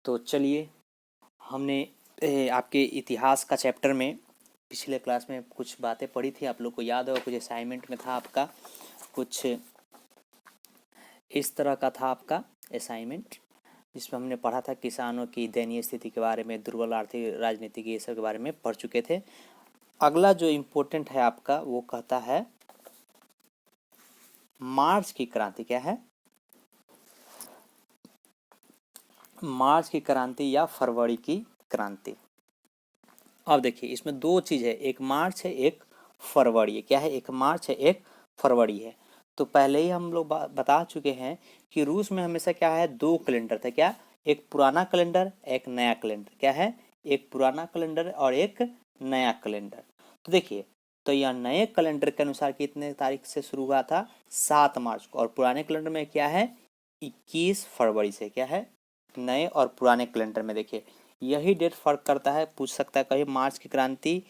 तो चलिए, हमने आपके इतिहास का चैप्टर में पिछले क्लास में कुछ बातें पढ़ी थी। आप लोग को याद होगा, कुछ असाइनमेंट में था आपका, कुछ इस तरह का था आपका असाइनमेंट, जिसमें हमने पढ़ा था किसानों की दयनीय स्थिति के बारे में, दुर्बल आर्थिक राजनीति के, ये सब के बारे में पढ़ चुके थे। अगला जो इम्पोर्टेंट है आपका, वो कहता है मार्च की क्रांति। क्या है? मार्च की क्रांति या फरवरी की क्रांति। अब देखिए, इसमें दो चीज़ है, एक मार्च है, एक फरवरी है। क्या है? एक मार्च है, एक फरवरी है। तो पहले ही हम लोग बता चुके हैं कि रूस में हमेशा क्या है, दो कैलेंडर थे। क्या? एक पुराना कैलेंडर, एक नया कैलेंडर। क्या है? एक पुराना कैलेंडर और एक नया कैलेंडर। तो देखिए, तो यह नए कैलेंडर के अनुसार कितने तारीख से शुरू हुआ था? 7 मार्च को। और पुराने कैलेंडर में क्या है? 21 फरवरी से। क्या है? नए और पुराने कैलेंडर में देखिए यही डेट फर्क करता है। पूछ सकता है कहीं मार्च की क्रांति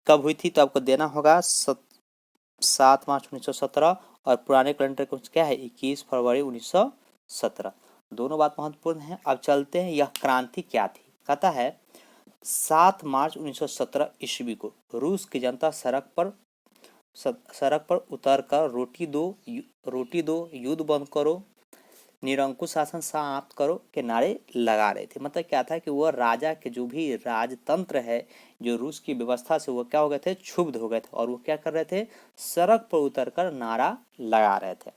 कब हुई थी, तो आपको देना होगा 7 मार्च 1917, और पुराने कैलेंडर का क्या है 21 फरवरी 1917। दोनों बात महत्वपूर्ण है। अब चलते हैं, यह क्रांति क्या थी। कहता है 7 मार्च 1917 ईस्वी को रूस की जनता सड़क पर उतरकर रोटी दो, युद्ध बंद करो, निरंकुश शासन समाप्त करो के नारे लगा रहे थे। मतलब क्या था कि वह राजा के जो भी राजतंत्र है, जो रूस की व्यवस्था से, वो क्या हो गए थे, क्षुब्ध हो गए थे, और वो क्या कर रहे थे, सड़क पर उतरकर नारा लगा रहे थे।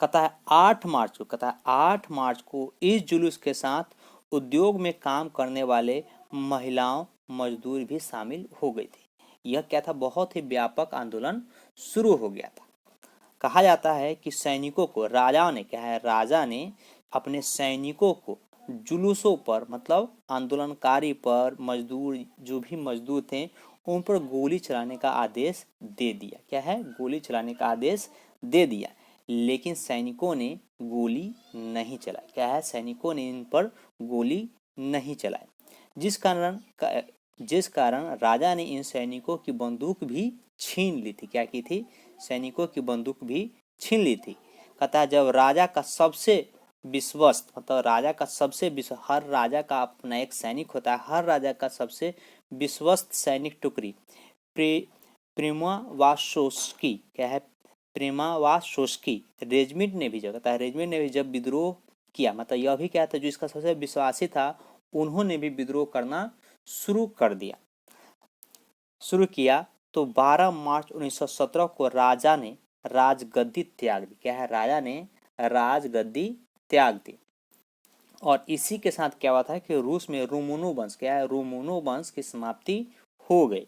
कहता है 8 मार्च को, कहता है 8 मार्च को इस जुलूस के साथ उद्योग में काम करने वाले महिलाओं, मजदूर भी शामिल हो गई थी। यह क्या था, बहुत ही व्यापक आंदोलन शुरू हो गया था। कहा जाता है कि सैनिकों को राजा ने, क्या है, राजा ने अपने सैनिकों को जुलूसों पर, मतलब आंदोलनकारी पर, मजदूर, जो भी मजदूर थे उन पर गोली चलाने का आदेश दे दिया। क्या है? गोली चलाने का आदेश दे दिया। लेकिन सैनिकों ने गोली नहीं चलाई। क्या है? सैनिकों ने इन पर गोली नहीं चलाई, जिस कारण राजा ने इन सैनिकों की बंदूक भी छीन ली थी। क्या की थी? सैनिकों की बंदूक भी छीन ली थी। कहता है जब राजा का सबसे विश्वस्त, मतलब राजा का सबसे हर राजा का अपना एक सैनिक होता है, हर राजा का सबसे विश्वस्त सैनिक टुकड़ी प्रिमावाशोस्की, क्या है, प्रिमावाशोस्की रेजिमेंट ने भी, जो कहता है रेजिमेंट ने भी जब विद्रोह किया, मतलब यह भी क्या था, जो इसका सबसे विश्वासी था, उन्होंने भी विद्रोह करना शुरू किया। तो 12 मार्च 1917 को राजा ने राजगद्दी त्याग दी। क्या है? राजा ने राजगद्दी त्याग दी। और इसी के साथ क्या हुआ था कि रूस में रोमनो वंश, क्या है, रोमनो वंश की समाप्ति हो गई।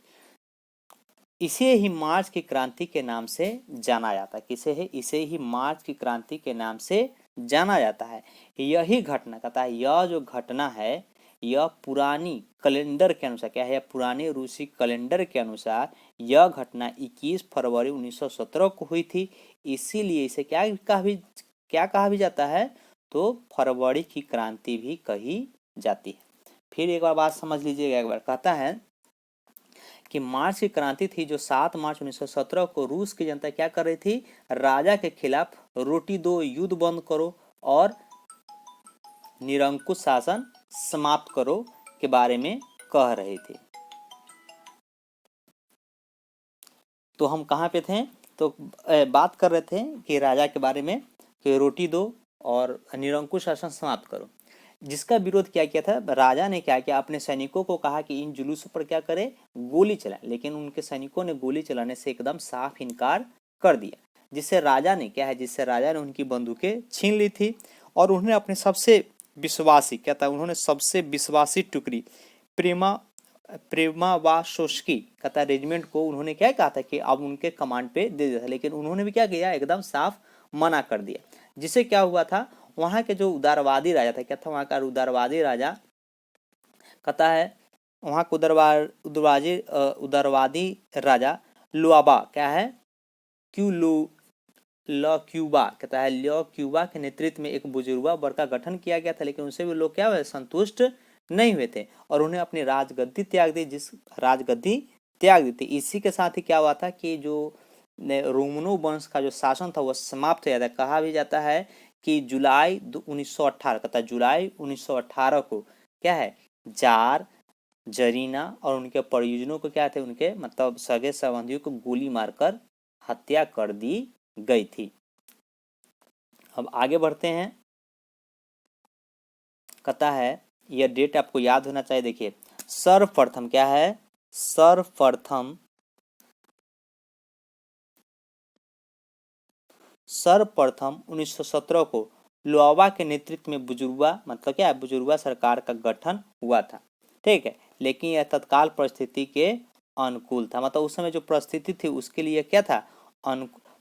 इसे ही मार्च की क्रांति के नाम से जाना जाता है। किसे है? इसे ही मार्च की क्रांति के नाम से जाना जाता है। यही घटना, कहता है यह जो घटना है, यह पुरानी कैलेंडर के अनुसार, क्या है, पुराने रूसी कैलेंडर के अनुसार यह घटना 21 फरवरी 1917 को हुई थी। इसीलिए इसे क्या कहा भी जाता है, तो फरवरी की क्रांति भी कही जाती है। फिर एक बार बात समझ लीजिएगा एक बार। कहता है कि मार्च की क्रांति थी जो 7 मार्च 1917 को रूस की जनता क्या कर रही थी, राजा के खिलाफ रोटी दो, युद्ध बंद करो और निरंकुश शासन समाप्त करो के बारे में कह रहे थे। तो हम कहाँ पे थे? तो बात कर रहे थे कि राजा के बारे में, कि रोटी दो और निरंकुश शासन समाप्त करो। जिसका विरोध क्या किया था, राजा ने क्या किया, अपने सैनिकों को कहा कि इन जुलूसों पर क्या करे, गोली चलाए। लेकिन उनके सैनिकों ने गोली चलाने से एकदम साफ इनकार कर दिया, जिससे राजा ने उनकी बंदूकें छीन ली थी। और उन्होंने अपने सबसे विश्वासी, क्या था, उन्होंने सबसे विश्वासी टुकड़ी प्रेमावाशोस्की, कहता है रेजिमेंट को उन्होंने क्या कहा था कि अब उनके कमांड पे दे दिया था। लेकिन उन्होंने भी क्या किया, एकदम साफ मना कर दिया। जिससे क्या हुआ था, वहाँ के जो उदारवादी राजा था, क्या था वहाँ का उदारवादी राजा, कहता है वहाँ का उदारवादी राजा लुआबा, क्या है, क्यूबा, कहता है क्यूबा के नेतृत्व में एक बुजुर्गा वर्ग का गठन किया गया था। लेकिन उनसे भी लोग क्या हुए, संतुष्ट नहीं हुए थे, और उन्हें अपनी राजगद्दी त्याग दी थी। इसी के साथ ही क्या हुआ था कि जो रोमनो वंश का जो शासन था वह समाप्त हो जाता है। कहा भी जाता है कि जुलाई 1918 कहता है जुलाई 1918 को क्या है जार जरीना और उनके परिजनों को क्या थे उनके मतलब सगे संबंधियों को गोली मारकर हत्या कर दी गई थी। अब आगे बढ़ते हैं। कहता है यह डेट आपको याद होना चाहिए। देखिए सर्वप्रथम क्या है सर्वप्रथम 1917 को लोअवा के नेतृत्व में बुजुर्गा मतलब क्या है बुजुर्गा सरकार का गठन हुआ था। ठीक है, लेकिन यह तत्काल परिस्थिति के अनुकूल था। मतलब उस समय जो परिस्थिति थी उसके लिए क्या था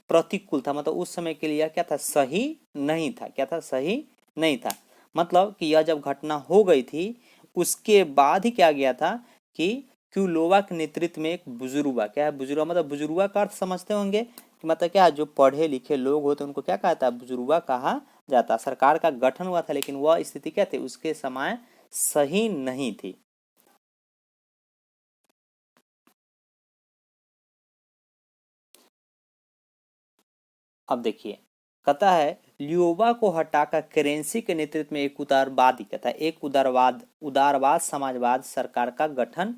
प्रतिकूल था। मतलब उस समय के लिए क्या था सही नहीं था। क्या था सही नहीं था। मतलब कि यह जब घटना हो गई थी उसके बाद ही क्या गया था कि क्यूलोवा के नेतृत्व में एक बुजुर्गा क्या है बुजुर्गा मतलब बुजुर्गा का अर्थ समझते होंगे कि मतलब क्या जो पढ़े लिखे लोग होते उनको क्या कहता है बुजुर्गा कहा जाता। सरकार का गठन हुआ था लेकिन वह स्थिति क्या थी उसके समय सही नहीं थी। अब देखिए कहता है लियोबा को हटाकर करेंसी के नेतृत्व में एक उदारवादी कहता है एक उदारवाद समाजवाद सरकार का गठन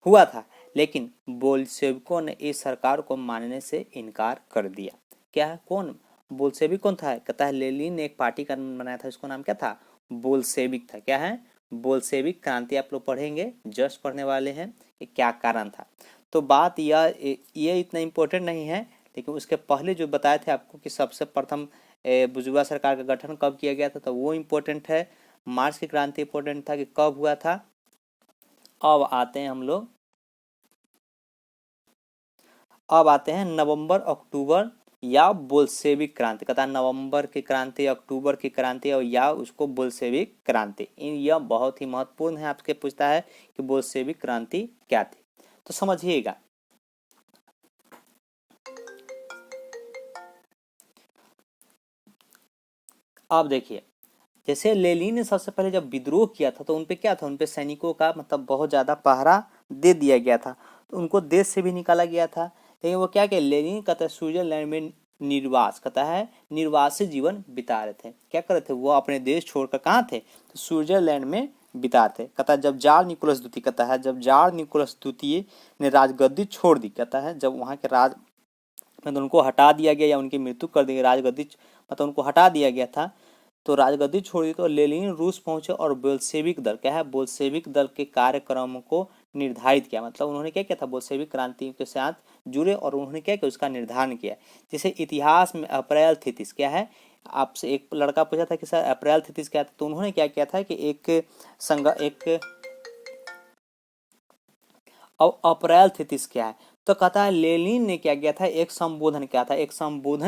हुआ था, लेकिन बोल्शेविकों ने इस सरकार को मानने से इनकार कर दिया। क्या है कौन बोल्शेविक कौन था? कहता है लेनिन ने एक पार्टी का बनाया था, इसको नाम क्या था बोल्शेविक था। क्या है बोल्शेविक क्रांति। आप लोग पढ़ेंगे जस्ट पढ़ने वाले हैं कि क्या कारण था। तो बात ये इतना इम्पोर्टेंट नहीं है, लेकिन उसके पहले जो बताए थे आपको कि सबसे प्रथम बुजुर्गा सरकार का गठन कब किया गया था तो वो इम्पोर्टेंट है। मार्च की क्रांति इम्पोर्टेंट था कि कब हुआ था। अब आते हैं हम लोग नवंबर अक्टूबर या बोल्शेविक क्रांति। कहता है नवंबर की क्रांति अक्टूबर की क्रांति और या उसको बोल्शेविक क्रांति। यह बहुत ही महत्वपूर्ण है। आपके पूछता है कि बोल्शेविक क्रांति क्या थी तो समझिएगा। अब देखिए जैसे लेनिन ने सबसे पहले जब विद्रोह किया था तो उनपे क्या था उनपे सैनिकों का मतलब बहुत ज़्यादा पहरा दे दिया गया था, तो उनको देश से भी निकाला गया था। लेकिन वो क्या लेनिन कहता है स्विट्जरलैंड में निर्वासित जीवन बिता रहे थे। क्या कर रहे थे वो अपने देश छोड़कर कहाँ थे तो स्विट्जरलैंड में बिताते। कहता है जब जार निकोलस द्वितीय कहता है जब जार निकोलस द्वितीय ने राजगद्दी छोड़ दी। कहता है जब वहाँ के राज मतलब उनको हटा दिया गया या उनकी मृत्यु कर दी राजगद्दी मतलब उनको हटा दिया गया था तो राजगद्दी छोड़ दी। तो लेनिन रूस पहुंचे और बोल्शेविक दल क्या है बोल्शेविक दल के कार्यक्रम को निर्धारित किया। मतलब उन्होंने क्या किया था बोल्शेविक क्रांति के साथ जुड़े और उन्होंने क्या किया उसका निर्धारण किया। जैसे इतिहास में अप्रैल थितिस क्या है आपसे एक लड़का पूछा था कि सर अप्रैल थितिस क्या था तो उन्होंने क्या किया था कि एक अब अप्रैल थितिस क्या है तो कहता है लेनिन ने क्या किया था एक संबोधन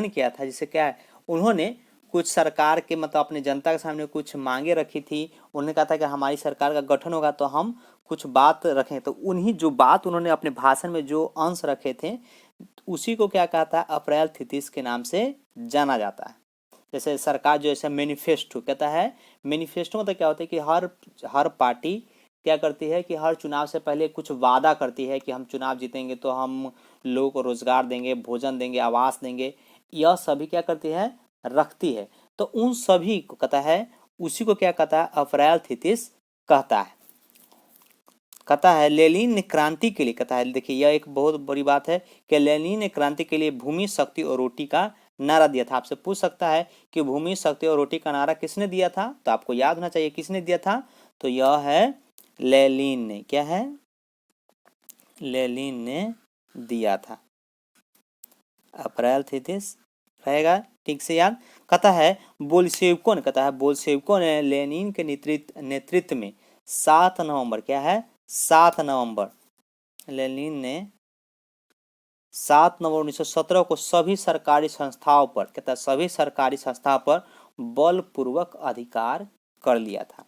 किया था जिसे क्या है उन्होंने कुछ सरकार के मतलब अपने जनता के सामने कुछ मांगे रखी थी। उन्होंने कहा था कि हमारी सरकार का गठन होगा तो हम कुछ बात रखें, तो उन्हीं जो बात उन्होंने अपने भाषण में जो अंश रखे थे उसी को क्या कहता है अप्रैल थितिस के नाम से जाना जाता है। जैसे सरकार जो ऐसा मैनिफेस्टो कहता है मैनिफेस्टो मतलब क्या होता है कि हर पार्टी क्या करती है कि हर चुनाव से पहले कुछ वादा करती है कि हम चुनाव जीतेंगे तो हम लोगों को रोजगार देंगे भोजन देंगे आवास देंगे। यह सभी क्या करती है रखती है। तो उन सभी को कहता है उसी को क्या कहता है अप्रैल थितिस कहता है लेनिन ने क्रांति के लिए कहता है देखिए यह एक बहुत बड़ी बात है कि लेनिन ने क्रांति के लिए भूमि शक्ति और रोटी का नारा दिया था। आपसे पूछ सकता है कि भूमि शक्ति और रोटी का नारा किसने दिया था तो आपको याद होना चाहिए किसने दिया था तो यह है लेनिन ने। क्या है लेनिन ने दिया था। अप्रैल थितिस रहेगा ठीक से याद। कहता है बोल्शेविकों ने लेनिन के नेतृत्व में 7 नवंबर क्या है 7 नवंबर लेनिन ने 7 नवंबर 1917 को सभी सरकारी संस्थाओं पर कहता है सभी सरकारी संस्थाओं पर बलपूर्वक अधिकार कर लिया था।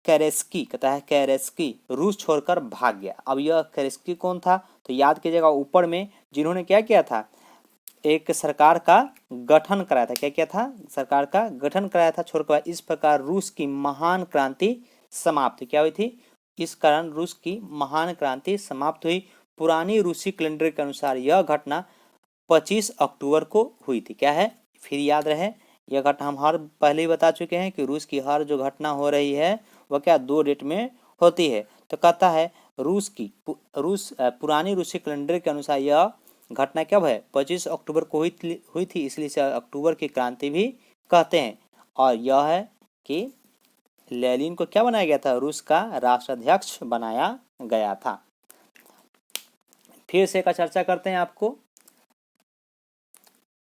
कैरेस्की कहता है कैरेस्की रूस छोड़कर भाग गया। अब यह कैरेस्की कौन था तो याद कीजिएगा ऊपर में जिन्होंने क्या किया था एक सरकार का गठन कराया था। क्या किया था सरकार का गठन कराया था छोड़कर। इस प्रकार रूस की महान क्रांति समाप्त क्या हुई थी इस कारण रूस की महान क्रांति समाप्त हुई। पुरानी रूसी कैलेंडर के अनुसार यह घटना 25 अक्टूबर को हुई थी। क्या है फिर याद रहे यह घटना हम हर पहले ही बता चुके हैं कि रूस की हर जो घटना हो रही है वह क्या 2 डेट में होती है। तो कहता है पुरानी रूसी कैलेंडर के अनुसार यह घटना कब है, 25 अक्टूबर को हुई थी, इसलिए इसे अक्टूबर की क्रांति भी कहते हैं। और यह है कि लेनिन को क्या बनाया गया था, रूस का राष्ट्राध्यक्ष बनाया गया था। फिर से का चर्चा करते हैं, आपको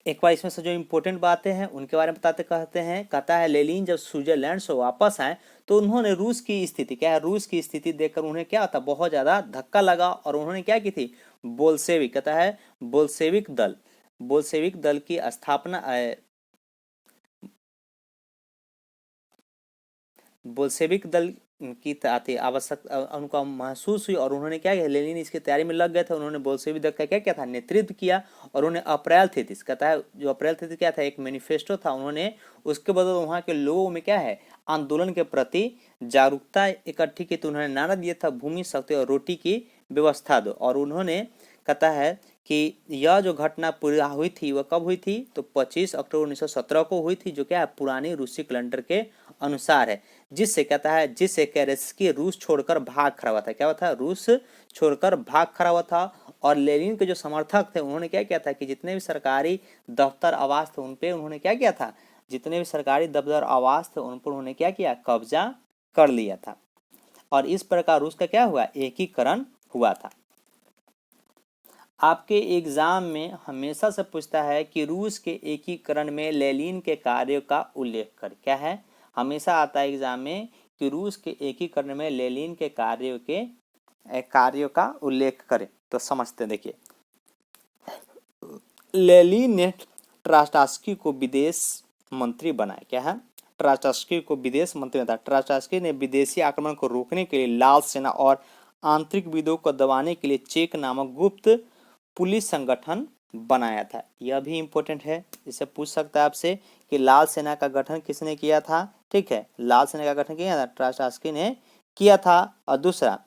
एक बार इसमें से जो इम्पोर्टेंट बातें हैं उनके बारे में बताते कहते हैं। कहता है लेनिन जब स्विट्जरलैंड से वापस आए तो उन्होंने रूस की स्थिति क्या है, रूस की स्थिति देखकर उन्हें क्या था, बहुत ज़्यादा धक्का लगा और उन्होंने क्या की थी, बोल्शेविक, कहता है बोल्शेविक दल की स्थापना बोल्शेविक दल की आवश्यकता उनको महसूस हुई और उन्होंने क्या किया, लेनिन इसकी तैयारी में लग गए थे। उन्होंने बोल्शेविक दल का क्या किया था, नेतृत्व किया और उन्होंने अप्रैल 33, कहता है जो अप्रैल 33 क्या था, एक मैनिफेस्टो था, उन्होंने उसके बदले वहाँ के लोगों में क्या है, आंदोलन के प्रति जागरूकता इकट्ठी की। तो उन्होंने नारा दिया था, भूमि, शक्ति और रोटी की व्यवस्था दो। और उन्होंने कहता है कि यह जो घटना पूरी हुई थी वह कब हुई थी, तो 25 अक्टूबर 1917 को हुई थी, जो क्या है पुरानी रूसी कैलेंडर के अनुसार है। जिससे कहता है जिससे केरेस्की रूस छोड़कर भाग खड़ा हुआ था, क्या हुआ था, रूस छोड़कर भाग खड़ा हुआ था। और लेनिन के जो समर्थक थे उन्होंने क्या किया था कि जितने भी सरकारी दफ्तर आवास थे उन पे उन्होंने क्या किया था, जितने भी सरकारी दफ्तर आवास थे उन पर उन्होंने क्या किया, कब्जा कर लिया था। और इस प्रकार रूस का क्या हुआ, एकीकरण हुआ था। आपके एग्जाम में हमेशा से पूछता है कि रूस के एकीकरण में लेनिन के कार्यों का उल्लेख कर, क्या है, हमेशा आता है एग्जाम में कि रूस के एकीकरण में लेनिन के कार्यों का उल्लेख करें। तो समझते हैं, देखिए लेनिन ने ट्रास्टास्की को विदेश मंत्री बनाया, क्या है, ट्रास्टास्की को विदेश मंत्री बनाया। ट्रास्टास्की ने विदेशी आक्रमण को रोकने के लिए लाल सेना और आंतरिक विद्रोह को दबाने के लिए चेक नामक गुप्त पुलिस संगठन बनाया था। यह भी इम्पोर्टेंट है, इसे पूछ सकता है आपसे कि लाल सेना का गठन किसने किया था। ठीक है, लाल सेना का गठन किया था, ट्रास्टास्की ने किया था। और दूसरा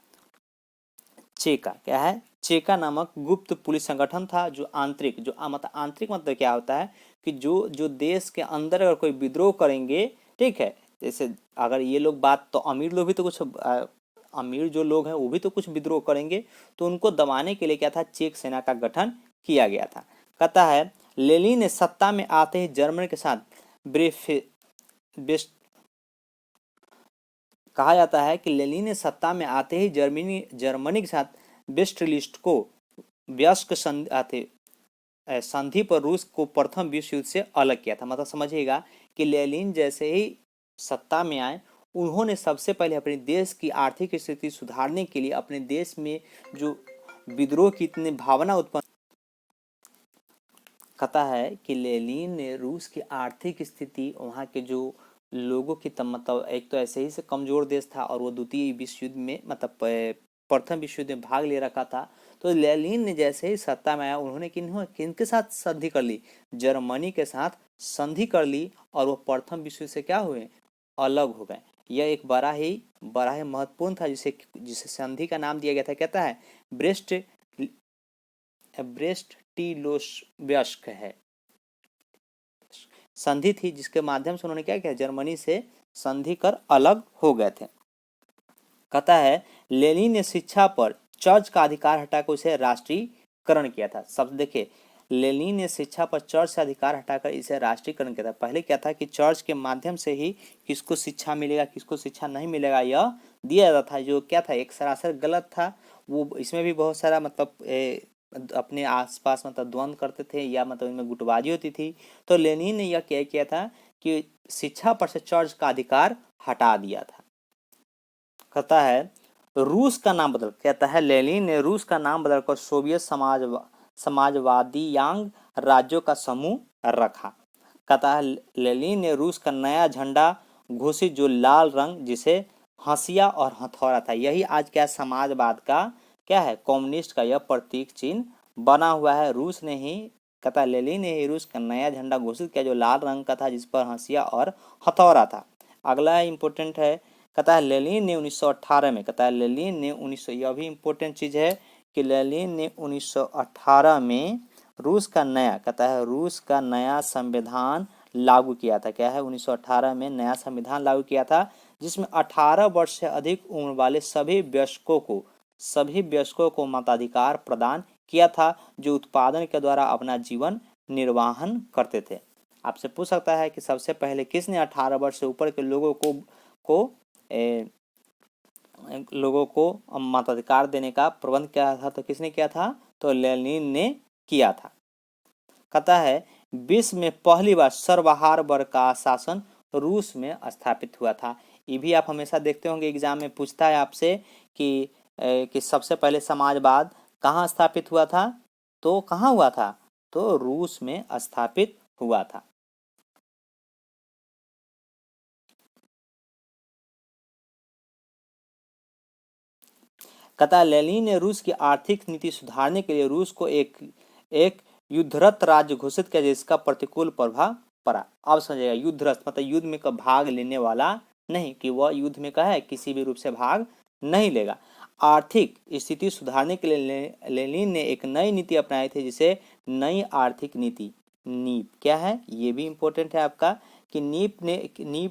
चेका, क्या है, चेका नामक गुप्त पुलिस संगठन था जो आंतरिक, जो मतलब आंतरिक मतलब क्या होता है कि जो देश के अंदर अगर कोई विद्रोह करेंगे, ठीक है, जैसे अगर ये लोग बात, तो अमीर लोग भी तो कुछ अमीर जो लोग हैं वो भी तो कुछ विद्रोह करेंगे, तो उनको दबाने के लिए क्या था, चेक सेना का गठन किया गया था। कहता है लेनिन ने सत्ता में आते ही जर्मनी के साथ कहा जाता है कि लेनिन ने सत्ता में आते ही जर्मनी के साथ बेस्ट लिस्ट को व्यस्क संधि पर रूस को प्रथम विश्व युद्ध से अलग किया था। मतलब समझिएगा कि लेनिन जैसे ही सत्ता में आए उन्होंने सबसे पहले अपने देश की आर्थिक स्थिति सुधारने के लिए अपने देश में जो विद्रोह की इतनी भावना उत्पन्न, कहता है कि लेनिन ने रूस की आर्थिक स्थिति, वहाँ के जो लोगों की मतलब एक तो ऐसे ही से कमजोर देश था और वो द्वितीय विश्व युद्ध में मतलब प्रथम विश्व युद्ध में भाग ले रखा था। तो लेनिन ने जैसे ही सत्ता में आया उन्होंने किनके साथ संधि कर ली, जर्मनी के साथ संधि कर ली और वो प्रथम विश्व युद्ध से क्या हुए, अलग हो गए। यह एक बड़ा ही महत्वपूर्ण था जिसे संधि का नाम दिया गया था। कहता है ब्रेस्ट टीलोव्स्क है संधि थी जिसके माध्यम से उन्होंने क्या किया, जर्मनी से संधि कर अलग हो गए थे। कहता है लेनिन ने शिक्षा पर चर्च का अधिकार हटाकर उसे राष्ट्रीयकरण किया था। सब देखिए, लेनिन ने शिक्षा पर चर्च से अधिकार हटाकर इसे राष्ट्रीयकरण किया था। पहले क्या था कि चर्च के माध्यम से ही किसको शिक्षा मिलेगा किसको शिक्षा नहीं मिलेगा यह दिया जाता था, जो क्या था एक सरासर गलत था। वो इसमें भी बहुत सारा मतलब अपने आसपास मतलब द्वंद्व करते थे या मतलब इनमें गुटबाजी होती थी। तो लेनिन ने यह क्या किया था कि शिक्षा पर से चर्च का अधिकार हटा दिया था। कहता है रूस का नाम बदल, कहता है लेनिन ने रूस का नाम बदलकर सोवियत समाजवादी यांग राज्यों का समूह रखा। कहता है लेनिन ने रूस का नया झंडा घोषित जो लाल रंग जिसे हंसिया और हथौड़ा था, यही आज क्या समाजवाद का क्या है, कम्युनिस्ट का यह प्रतीक चिन्ह बना हुआ है। रूस ने ही, कहता है लेनिन ने ही रूस का नया झंडा घोषित किया जो लाल रंग का था जिस पर हंसिया और हथौड़ा था। अगला इम्पोर्टेंट है, कहता है लेनिन ने 1918 में, कहता है लेनिन ने 1900, यह भी इम्पोर्टेंट चीज़ है कि लेनिन ने 1918 में रूस का नया, कहता है रूस का नया संविधान लागू किया था। क्या है, 1918 में नया संविधान लागू किया था, जिसमें 18 वर्ष से अधिक उम्र वाले सभी वयस्कों को मताधिकार प्रदान किया था, जो उत्पादन के द्वारा अपना जीवन निर्वाहन करते थे। आपसे पूछ सकता है कि सबसे पहले किसने 18 वर्ष से ऊपर के लोगों को मताधिकार देने का प्रबंध किया था, तो किसने किया था? तो लेनिन ने किया था। कहता है विश्व में पहली बार सर्वहारा वर्ग का शासन रूस में स्थापित हुआ था। ये भी आप हमेशा देखते होंगे, एग्जाम में पूछता है आपसे कि सबसे पहले समाजवाद कहाँ स्थापित हुआ था? तो कहाँ हुआ था? तो रूस में स्थापित हुआ था। कहता है लेनिन ने रूस की आर्थिक नीति सुधारने के लिए रूस को एक युद्धरत राज्य घोषित किया, जिसका प्रतिकूल प्रभाव पड़ा। अब समझिएगा, युद्धरत मतलब युद्ध में का भाग लेने वाला नहीं, कि वह युद्ध में का है किसी भी रूप से भाग नहीं लेगा। आर्थिक स्थिति सुधारने के लिए लेनिन ने एक नई नीति अपनाई थी, जिसे नई आर्थिक नीति नीप क्या है, ये भी इंपॉर्टेंट है आपका, कि नीप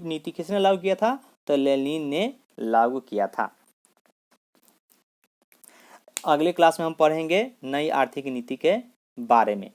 नीति किसने लागू किया था? तो लेनिन ने लागू किया था। अगले क्लास में हम पढ़ेंगे नई आर्थिक नीति के बारे में।